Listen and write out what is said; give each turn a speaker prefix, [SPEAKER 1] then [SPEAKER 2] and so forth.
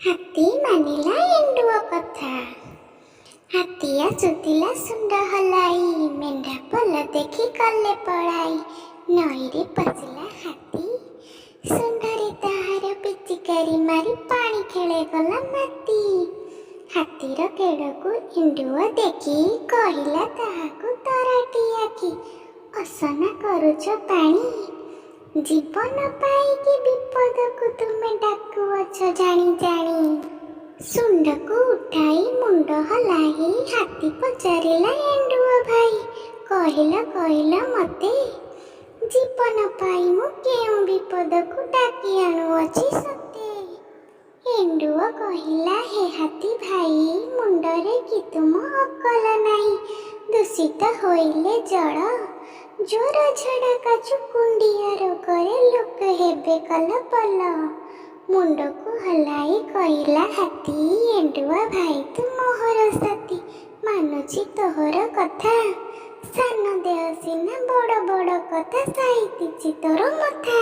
[SPEAKER 1] ହାତୀ ମାନିଲା ଏଣ୍ଡୁଅ କଥା। ହାତୀ ଆସୁଥିଲା ସୁଣ୍ଡ ହଲାଇ, ମେଣ୍ଢା ପଲ ଦେଖି କଲେ ପଳାଇ। ନଈରେ ପଶିଲା ହାତୀ, ସୁଣ୍ଡରେ ତାହାର ପିଚିକାରି ମାରି ପାଣି ଖେଳେ ଗଲା ମାତି। ହାତୀର କେଡ଼କୁ ଏଣ୍ଡୁଅ ଦେଖି କହିଲା ତାହାକୁ ତରାଟି ଆଖି, ଅସନା କରୁଛ ପାଣି, ଜୀବନ ପାଇକି ବିପଦକୁ ତୁମେ ଡାକୁଅଛ ଜାଣି ଜାଣି। ସୁଣ୍ଡକୁ ଉଠାଇ ମୁଣ୍ଡ ହଲାଇ ହାତୀ ପଚାରିଲା ଏଣ୍ଡୁଅ ଭାଇ, କହିଲ ମତେ, ଜୀବନ ପାଇ ମୁଁ କେଉଁ ବିପଦକୁ ଡାକି ଆଣୁଅଛି ସତେ। ଏଣ୍ଡୁଅ କହିଲା ହେ ହାତୀ ଭାଇ, ମୁଣ୍ଡରେ କି ତୁମ ଅକଲ ନାହିଁ, ଦୂଷିତ ହୋଇଲେ ଜଳ, ଜ୍ୱର ଝାଡ଼ା କାଛୁ କୁଣ୍ଡିଆ ରୋଗରେ ଲୋକ ହେବେ କଲ ପଲ। ମୁଣ୍ଡକୁ ହଲାଇ କହିଲା ହାତୀ, ଏଣ୍ଡୁଆ ଭାଇ ତୁ ମୋହର ସାଥୀ, ମାନୁଛି ତୋହର କଥା, ସାନ ଦେହ ସିନା ବଡ଼ ବଡ଼ କଥା ସାଇତିଛି ତୋର ମଥା।